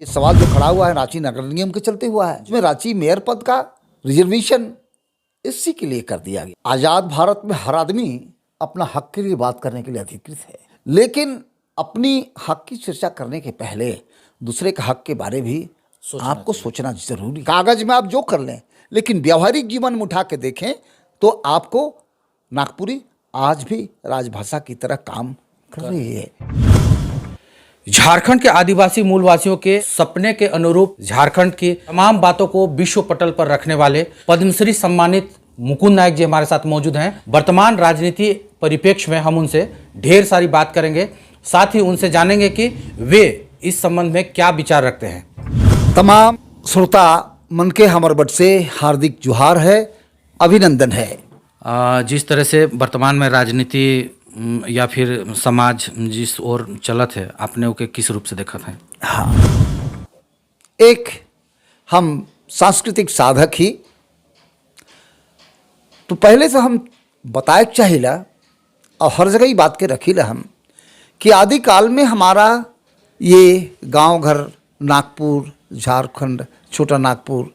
ये सवाल जो खड़ा हुआ है रांची नगर निगम के चलते हुआ है, जिसमें रांची मेयर पद का रिजर्वेशन इसी के लिए कर दिया गया। आजाद भारत में हर आदमी अपना हक के लिए बात करने के लिए अधिकृत है, लेकिन अपनी हक की चर्चा करने के पहले दूसरे के हक के बारे भी आपको सोचना जरूरी। कागज में आप जो कर लें, लेकिन व्यावहारिक जीवन में उठा के देखें तो आपको नागपुरी आज भी राजभाषा की तरह काम कर रही है। झारखंड के आदिवासी मूलवासियों के सपने के अनुरूप झारखंड की तमाम बातों को विश्व पटल पर रखने वाले पद्मश्री सम्मानित मुकुंद नायक जी हमारे साथ मौजूद हैं। वर्तमान राजनीति परिप्रेक्ष्य में हम उनसे ढेर सारी बात करेंगे, साथ ही उनसे जानेंगे कि वे इस संबंध में क्या विचार रखते हैं। तमाम श्रोता मन के हमर बट से हार्दिक जुहार है, अभिनंदन है। जिस तरह से वर्तमान में राजनीति या फिर समाज जिस ओर चलत है, आपने ओके किस रूप से देखा था? हाँ, एक हम सांस्कृतिक साधक ही तो पहले से हम बताए चाहिला और हर जगह ही बात के रखीला हम कि आदि काल में हमारा ये गांव घर नागपुर, झारखंड, छोटा नागपुर,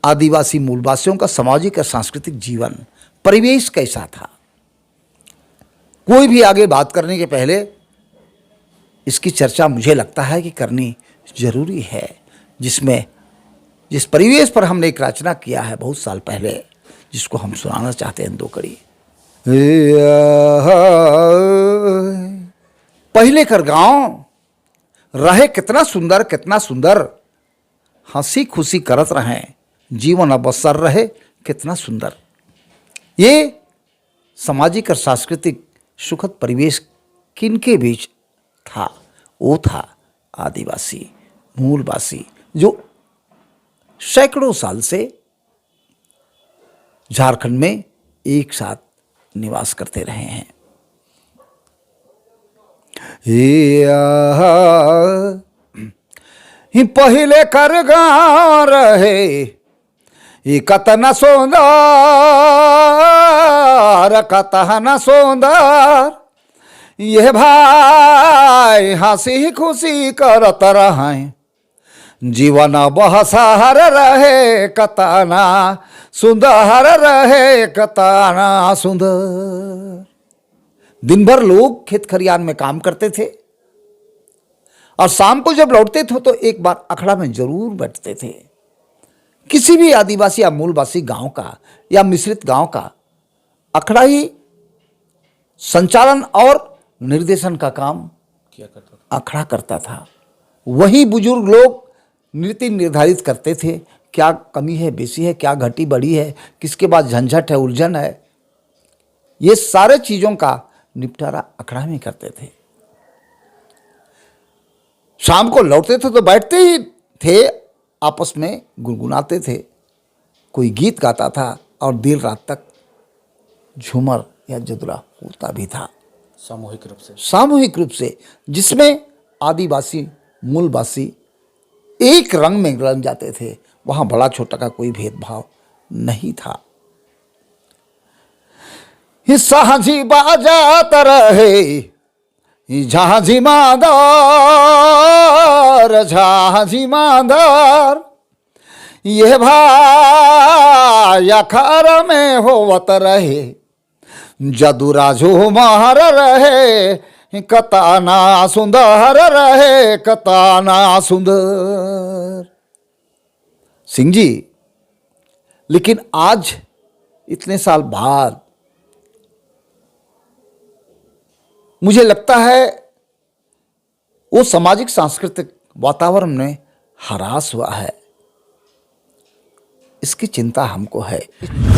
आदिवासी मूलवासियों का सामाजिक और सांस्कृतिक जीवन परिवेश कैसा था। कोई भी आगे बात करने के पहले इसकी चर्चा मुझे लगता है कि करनी जरूरी है, जिस परिवेश पर हमने एक रचना किया है बहुत साल पहले, जिसको हम सुनाना चाहते हैं दो कड़ी। पहले कर गांव रहे कितना सुंदर, कितना सुंदर, हंसी खुशी करत रहे, जीवन अवसर रहे कितना सुंदर। ये सामाजिक और सांस्कृतिक सुखद परिवेश किनके बीच था? वो था आदिवासी मूलवासी, जो सैकड़ों साल से झारखंड में एक साथ निवास करते रहे हैं। पहले कर गाँव रहे कतना सुंदर, कतना सुंदर, ये भाई हंसी खुशी करत रहे, जीवन बहसहर रहे कतना सुंदर रहे, कतना सुंदर। दिन भर लोग खेत खरियान में काम करते थे और शाम को जब लौटते थे तो एक बार अखड़ा में जरूर बैठते थे। किसी भी आदिवासी या मूलवासी गांव का या मिश्रित गांव का अखड़ा ही संचालन और निर्देशन का काम किया करता था, अखड़ा करता था। वही बुजुर्ग लोग नीति निर्धारित करते थे, क्या कमी है, बेसी है, क्या घटी बढ़ी है, किसके बाद झंझट है, उलझन है। ये सारे चीजों का निपटारा अखड़ा में करते थे। शाम को लौटते थे तो बैठते ही थे, आपस में गुनगुनाते थे, कोई गीत गाता था और देर रात तक झूमर या जदुरा होता भी था, सामूहिक रूप से, जिसमें आदिवासी मूलवासी एक रंग में रंग जाते थे। वहां बड़ा छोटा का कोई भेदभाव नहीं था। साझी बाजात रहे झांझी मादर, झांझी मादर, ये भाई अखार में होवत रहे, जदुरा झूमर रहे, कतना सुंदर रहे, कतना सुंदर। सिंह जी, लेकिन आज इतने साल बाद मुझे लगता है वो सामाजिक सांस्कृतिक वातावरण में ह्रास हुआ है, इसकी चिंता हमको है।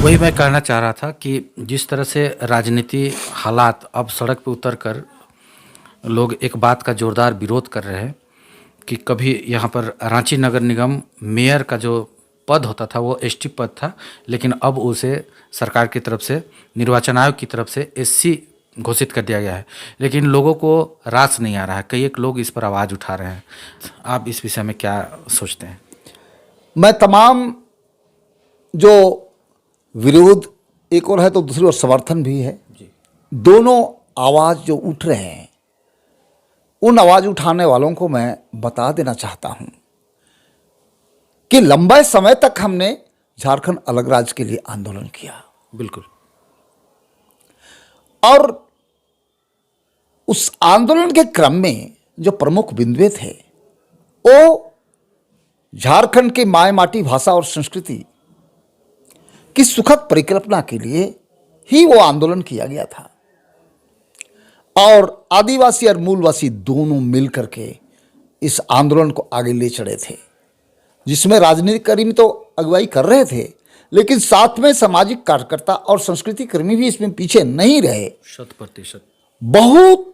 वही मैं कहना चाह रहा था कि जिस तरह से राजनीति हालात अब सड़क पर उतर कर लोग एक बात का जोरदार विरोध कर रहे हैं कि कभी यहाँ पर रांची नगर निगम मेयर का जो पद होता था वो एसटी पद था, लेकिन अब उसे सरकार की तरफ से, निर्वाचन आयोग की तरफ से एससी घोषित कर दिया गया है। लेकिन लोगों को रास नहीं आ रहा है, कई एक लोग इस पर आवाज़ उठा रहे हैं। आप इस विषय में क्या सोचते हैं? मैं तमाम जो विरोध एक और है तो दूसरी ओर समर्थन भी है, दोनों आवाज़ जो उठ रहे हैं उन आवाज उठाने वालों को मैं बता देना चाहता हूं कि लंबे समय तक हमने झारखंड अलग राज्य के लिए आंदोलन किया बिल्कुल। और उस आंदोलन के क्रम में जो प्रमुख बिंदु थे वो झारखंड की माय माटी भाषा और संस्कृति की सुखद परिकल्पना के लिए ही वो आंदोलन किया गया था। और आदिवासी और मूलवासी दोनों मिलकर के इस आंदोलन को आगे ले चढ़े थे, जिसमें राजनीतिक कर्मी तो अगुवाई कर रहे थे, लेकिन साथ में सामाजिक कार्यकर्ता और संस्कृति कर्मी भी इसमें पीछे नहीं रहे। 100% बहुत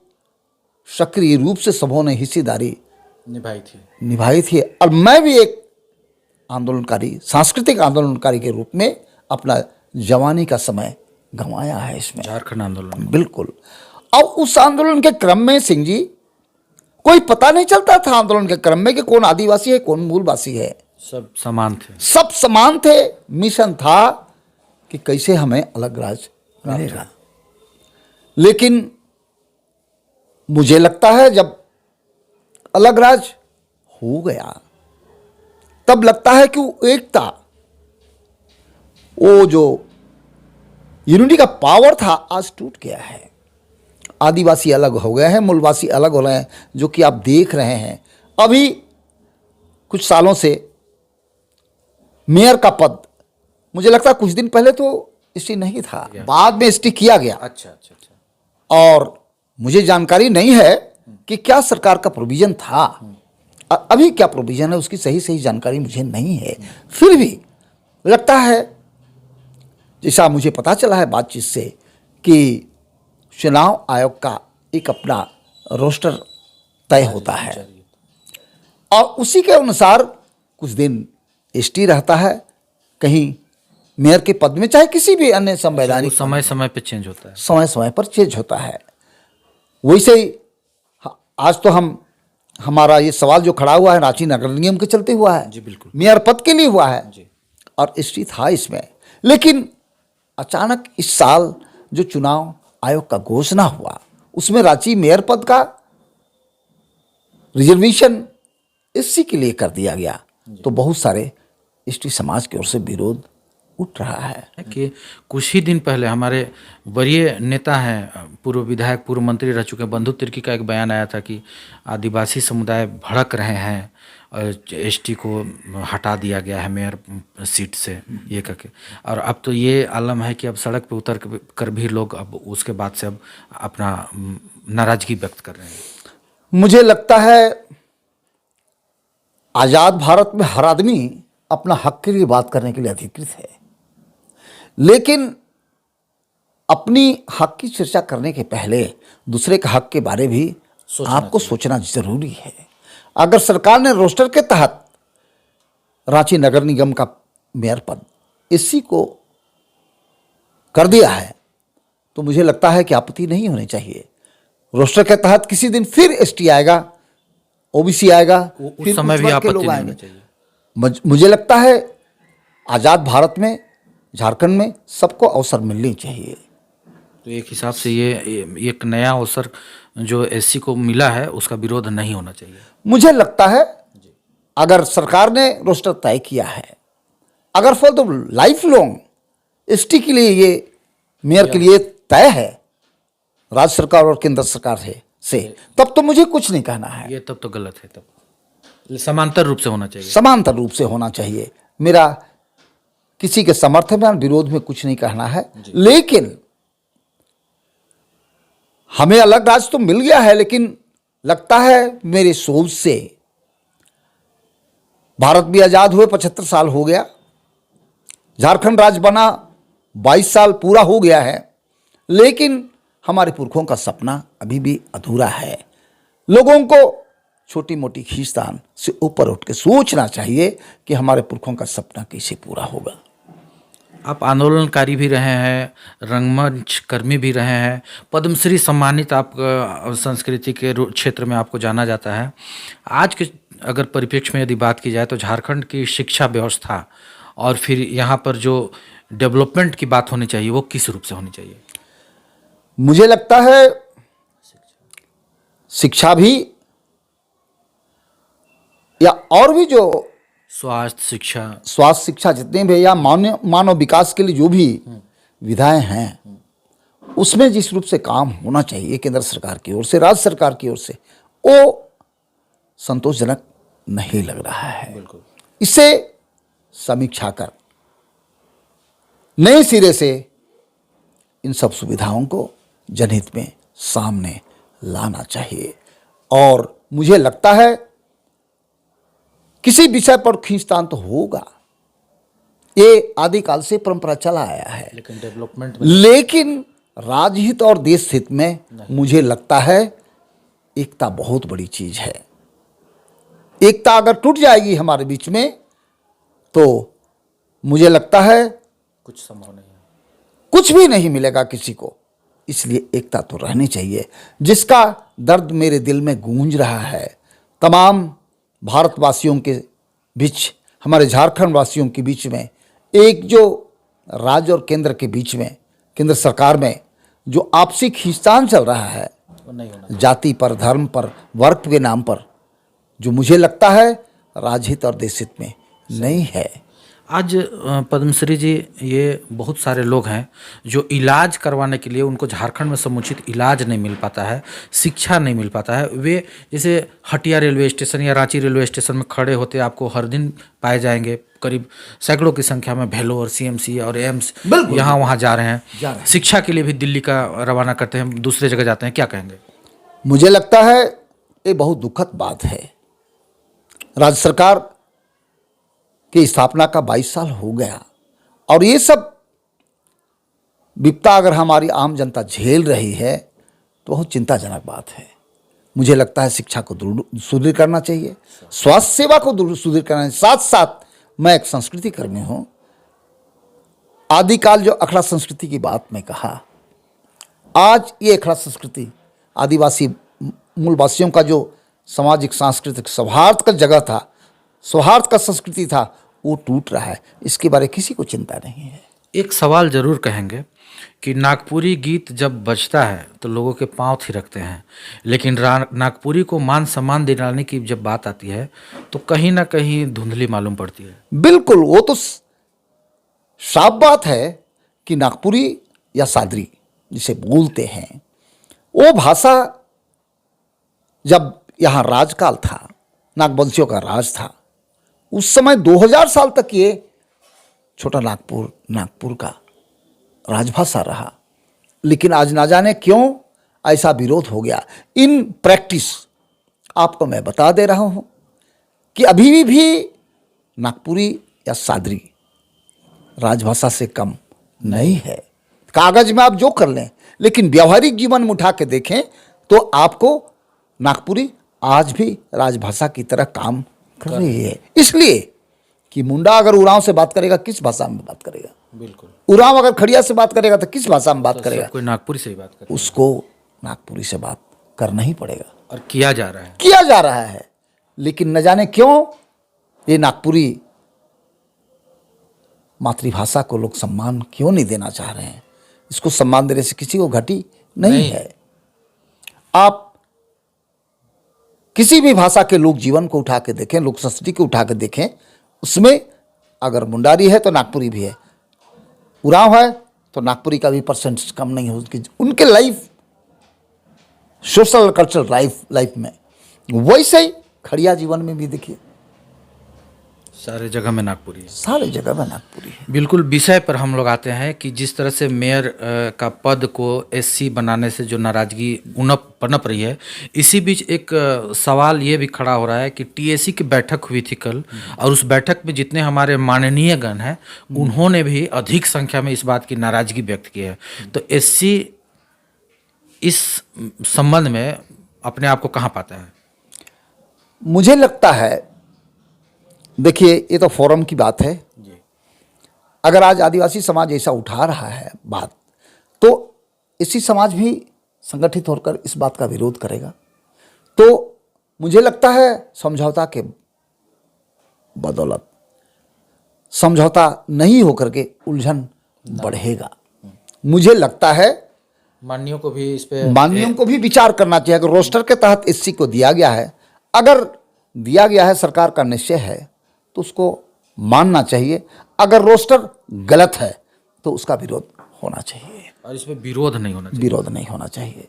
सक्रिय रूप से सबों ने हिस्सेदारी निभाई थी। और मैं भी एक आंदोलनकारी, सांस्कृतिक आंदोलनकारी के रूप में अपना जवानी का समय गंवाया है इसमें, झारखंड आंदोलन। बिल्कुल। और उस आंदोलन के क्रम में सिंह जी कोई पता नहीं चलता था आंदोलन के क्रम में कि कौन आदिवासी है कौन मूलवासी है, सब समान थे। सब समान थे। मिशन था कि कैसे हमें अलग राज्य मिलेगा। लेकिन मुझे लगता है जब अलग राज्य हो गया तब लगता है कि वो एकता, वो जो यूनिटी का पावर था आज टूट गया है। आदिवासी अलग हो गए हैं, मूलवासी अलग हो रहे हैं, जो कि आप देख रहे हैं। अभी कुछ सालों से मेयर का पद, मुझे लगता है कुछ दिन पहले तो स्टी नहीं था, बाद में स्टी किया गया। अच्छा। और मुझे जानकारी नहीं है कि क्या सरकार का प्रोविजन था, अभी क्या प्रोविजन है उसकी सही जानकारी मुझे नहीं है। फिर भी लगता है, जैसा मुझे पता चला है बातचीत से, कि चुनाव आयोग का एक अपना रोस्टर तय होता है और उसी के अनुसार कुछ दिन एसटी रहता है, कहीं मेयर के पद में, चाहे किसी भी अन्य संवैधानिक, समय पे चेंज होता है, समय पर चेंज होता है। वैसे ही आज तो हमारा ये सवाल जो खड़ा हुआ है रांची नगर निगम के चलते हुआ है जी, बिल्कुल। मेयर पद के लिए हुआ है जी। और एसटी था इसमें। लेकिन अचानक इस साल जो चुनाव आयोग का घोषणा हुआ उसमें रांची मेयर पद का रिजर्वेशन एससी के लिए कर दिया गया, तो बहुत सारे एसटी समाज की ओर से विरोध उठ रहा है। कि कुछ ही दिन पहले हमारे वरीय नेता हैं, पूर्व विधायक, पूर्व मंत्री रह चुके बंधु तिर्की का एक बयान आया था कि आदिवासी समुदाय भड़क रहे हैं और एसटी को हटा दिया गया है मेयर सीट से, ये करके। और अब तो ये आलम है कि अब सड़क पे उतर कर भी लोग अब उसके बाद से अब अपना नाराजगी व्यक्त कर रहे हैं। मुझे लगता है आज़ाद भारत में हर आदमी अपना हक के लिए बात करने के लिए अधिकृत है, लेकिन अपनी हक की चर्चा करने के पहले दूसरे के हक के बारे भी आपको सोचना जरूरी है। अगर सरकार ने रोस्टर के तहत रांची नगर निगम का मेयर पद इसी को कर दिया है तो मुझे लगता है कि आपत्ति नहीं होनी चाहिए। रोस्टर के तहत किसी दिन फिर एसटी आएगा, ओबीसी आएगा, उस समय भी आपत्ति नहीं होनी चाहिए। मुझे लगता है आज़ाद भारत में, झारखंड में सबको अवसर मिलनी चाहिए। तो एक हिसाब से ये एक नया अवसर जो एससी को मिला है उसका विरोध नहीं होना चाहिए। मुझे लगता है अगर सरकार ने रोस्टर तय किया है, अगर for the life long ST के लिए ये मेयर के लिए तय है राज्य सरकार और केंद्र सरकार से, तब तो मुझे कुछ नहीं कहना है। ये तब तो गलत है, तब समांतर रूप से होना चाहिए। समांतर रूप से होना चाहिए। मेरा किसी के समर्थन में विरोध में कुछ नहीं कहना है, लेकिन हमें अलग राज्य तो मिल गया है, लेकिन लगता है मेरे सोच से भारत भी आजाद हुए 75 साल हो गया, झारखंड राज्य बना 22 साल पूरा हो गया है, लेकिन हमारे पुरखों का सपना अभी भी अधूरा है। लोगों को छोटी मोटी खींचतान से ऊपर उठ के सोचना चाहिए कि हमारे पुरखों का सपना कैसे पूरा होगा। आप आंदोलनकारी भी रहे हैं, रंगमंच कर्मी भी रहे हैं, पद्मश्री सम्मानित आप संस्कृति के क्षेत्र में आपको जाना जाता है। आज के अगर परिप्रेक्ष्य में यदि बात की जाए तो झारखंड की शिक्षा व्यवस्था और फिर यहाँ पर जो डेवलपमेंट की बात होनी चाहिए वो किस रूप से होनी चाहिए? मुझे लगता है शिक्षा भी और भी जो स्वास्थ्य शिक्षा जितने भी या मानव विकास के लिए जो भी विधाएं हैं, उसमें जिस रूप से काम होना चाहिए केंद्र सरकार की ओर से, राज्य सरकार की ओर से, वो संतोषजनक नहीं लग रहा है। बिल्कुल। इसे समीक्षा कर नए सिरे से इन सब सुविधाओं को जनहित में सामने लाना चाहिए। और मुझे लगता है किसी विषय पर खींचतान तो होगा, ये आदिकाल से परंपरा चला आया है, लेकिन डेवलपमेंट में, लेकिन राजहित और देश हित में मुझे लगता है एकता बहुत बड़ी चीज है। एकता अगर टूट जाएगी हमारे बीच में तो मुझे लगता है कुछ संभव नहीं है, कुछ भी नहीं मिलेगा किसी को। इसलिए एकता तो रहनी चाहिए, जिसका दर्द मेरे दिल में गूंज रहा है। तमाम भारतवासियों के बीच, हमारे झारखंड वासियों के बीच में एक जो राज्य और केंद्र के बीच में, केंद्र सरकार में जो आपसी खींचतान चल रहा है, वो नहीं होना। जाति पर, धर्म पर, वर्ग के नाम पर, जो मुझे लगता है राजहित और देशहित में नहीं है। आज पद्मश्री जी, ये बहुत सारे लोग हैं जो इलाज करवाने के लिए, उनको झारखंड में समुचित इलाज नहीं मिल पाता है, शिक्षा नहीं मिल पाता है। वे जैसे हटिया रेलवे स्टेशन या रांची रेलवे स्टेशन में खड़े होते आपको हर दिन पाए जाएंगे, करीब सैकड़ों की संख्या में भेलोर, सीएमसी और एम्स यहाँ वहाँ जा रहे हैं। शिक्षा के लिए भी दिल्ली का रवाना करते हैं, दूसरे जगह जाते हैं। क्या कहेंगे? मुझे लगता है ये बहुत दुखद बात है। राज्य सरकार की स्थापना का 22 साल हो गया और ये सब विपदा अगर हमारी आम जनता झेल रही है तो बहुत चिंताजनक बात है। मुझे लगता है शिक्षा को सुदृढ़ करना चाहिए, स्वास्थ्य सेवा को सुदृढ़ करना चाहिए। साथ साथ मैं एक संस्कृति कर्मी हूँ। आदिकाल जो अखड़ा संस्कृति की बात मैं कहा, आज ये अखड़ा संस्कृति आदिवासी मूलवासियों का जो सामाजिक सांस्कृतिक सौहार्द का जगह था, सौहार्द का संस्कृति था, वो टूट रहा है। इसके बारे किसी को चिंता नहीं है। एक सवाल जरूर कहेंगे कि नागपुरी गीत जब बजता है तो लोगों के पांव थिरकते हैं, लेकिन नागपुरी को मान सम्मान दिलाने की जब बात आती है तो कहीं ना कहीं धुंधली मालूम पड़ती है। बिल्कुल, वो तो साफ बात है कि नागपुरी या सादरी जिसे बोलते हैं, वो भाषा जब यहाँ राजकाल था, नागवंशियों का राज था, उस समय 2000 साल तक ये छोटा नागपुर का राजभाषा रहा। लेकिन आज ना जाने क्यों ऐसा विरोध हो गया। इन प्रैक्टिस आपको मैं बता दे रहा हूँ कि अभी भी नागपुरी या सादरी राजभाषा से कम नहीं है। कागज में आप जो कर लें, लेकिन व्यावहारिक जीवन में उठा के देखें तो आपको नागपुरी आज भी राजभाषा की तरह काम कर रही है। इसलिए कि मुंडा अगर उरांव से बात करेगा किस भाषा में बात करेगा? बिल्कुल। उरांव अगर खड़िया से बात करेगा तो किस भाषा में बात करेगा? कोई नागपुरी से ही बात करेगा। उसको नागपुरी से बात करना ही पड़ेगा, और किया जा रहा है। लेकिन न जाने क्यों ये नागपुरी मातृभाषा को लोग सम्मान क्यों नहीं देना चाह रहे हैं। इसको सम्मान देने से किसी को घटी नहीं है। आप किसी भी भाषा के लोक जीवन को उठा के देखें, लोक संस्कृति को उठा के देखें, उसमें अगर मुंडारी है तो नागपुरी भी है, उरांव है तो नागपुरी का भी परसेंट कम नहीं हो। उनके लाइफ, सोशल कल्चरल लाइफ में वैसे ही खड़िया जीवन में भी देखिए, सारे जगह में नागपुरी है। सारे जगह में नागपुरी है। बिल्कुल। विषय पर हम लोग आते हैं कि जिस तरह से मेयर का पद को एससी बनाने से जो नाराजगी पनप रही है, इसी बीच एक सवाल ये भी खड़ा हो रहा है कि टीएसी की बैठक हुई थी कल, और उस बैठक में जितने हमारे माननीय गण हैं उन्होंने भी अधिक संख्या में इस बात की नाराजगी व्यक्त की है। तो एससी इस संबंध में अपने आप को कहाँ पाता है? मुझे लगता है, देखिए ये तो फोरम की बात है जी। अगर आज आदिवासी समाज ऐसा उठा रहा है बात, तो इसी समाज भी संगठित होकर इस बात का विरोध करेगा। तो मुझे लगता है समझौता के बदौलत, समझौता नहीं होकर के उलझन बढ़ेगा। मुझे लगता है माननीयों को भी विचार करना चाहिए। अगर रोस्टर के तहत एससी को दिया गया है, अगर दिया गया है, सरकार का निश्चय है, तो उसको मानना चाहिए। अगर रोस्टर गलत है तो उसका विरोध होना चाहिए, और इसमें विरोध नहीं होना चाहिए। विरोध नहीं होना चाहिए।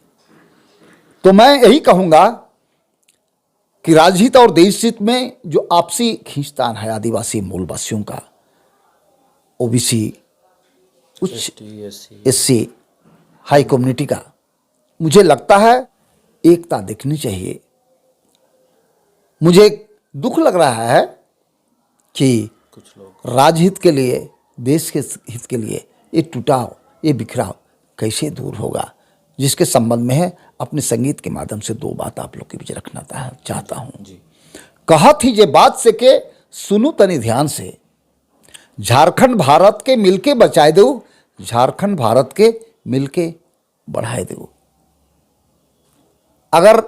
तो मैं यही कहूंगा कि राजहित और देशहित में जो आपसी खींचतान है आदिवासी मूलवासियों का, ओबीसी, उच्च एससी, हाई कम्युनिटी का, मुझे लगता है एकता दिखनी चाहिए। मुझे दुख लग रहा है कि कुछ लोग राजहित के लिए, देश के हित के लिए ये टूटाव, ये बिखराव कैसे दूर होगा, जिसके संबंध में है अपने संगीत के माध्यम से दो बात आप लोग के बीच रखना चाहता हूँ। कहत ही जे बात से के सुनू तनी ध्यान से, झारखंड भारत के मिलके बचाए दो, झारखंड भारत के मिलके बढ़ाए दो। अगर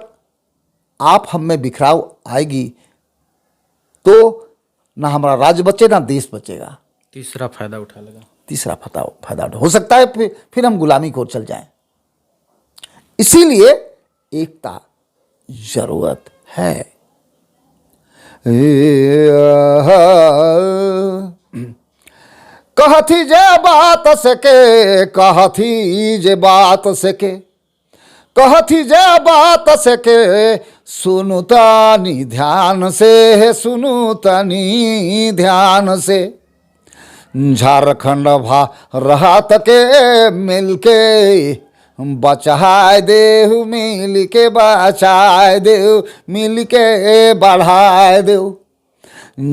आप हम में बिखराव आएगी तो ना हमारा राज्य बचे ना देश बचेगा। तीसरा फायदा उठा लेगा। तीसरा फायदा हो सकता है फिर हम गुलामी को चल जाएं। इसीलिए एकता जरूरत है। कहथी जे बात सके, कहथी जे बात सके, कहथी जे बात सके, सुनु तनी ध्यान से, सुनु तनी ध्यान से। झारखंड भारत के मिलके बचाए देहु, मिलके बचाए देहु, मिलके बढ़ाए देहु।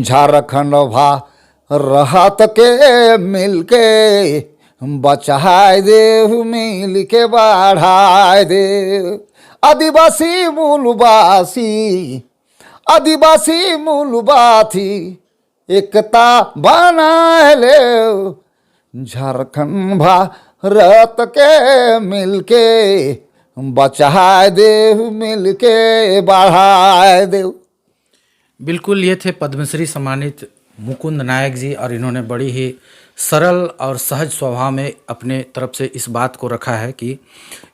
झारखंड भारत के मिलके बचाए देहु, मिलके बढ़ाए देहु। आदिवासी मूलवासी, आदिवासी मूलवासी एकता बनाए ले। झारखंड भारत के मिलके बचाए देहु, मिलके बढ़ाए देहु। बिल्कुल, ये थे पद्मश्री सम्मानित मुकुंद नायक जी, और इन्होंने बड़ी ही सरल और सहज स्वभाव में अपने तरफ से इस बात को रखा है कि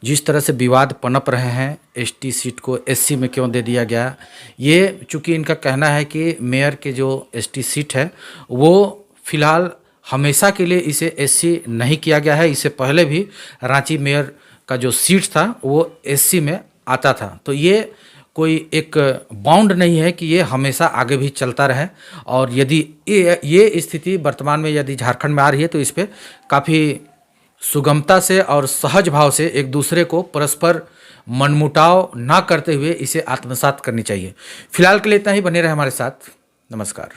जिस तरह से विवाद पनप रहे हैं, एसटी सीट को एससी में क्यों दे दिया गया, ये चूँकि इनका कहना है कि मेयर के जो एसटी सीट है वो फिलहाल हमेशा के लिए इसे एससी नहीं किया गया है। इससे पहले भी रांची मेयर का जो सीट था वो एससी में आता था। तो ये कोई एक बाउंड नहीं है कि ये हमेशा आगे भी चलता रहे। और यदि ये स्थिति वर्तमान में यदि झारखंड में आ रही है तो इस पर काफ़ी सुगमता से और सहज भाव से एक दूसरे को परस्पर मनमुटाव ना करते हुए इसे आत्मसात करनी चाहिए। फिलहाल के लिए इतना ही। बने रहे हमारे साथ। नमस्कार।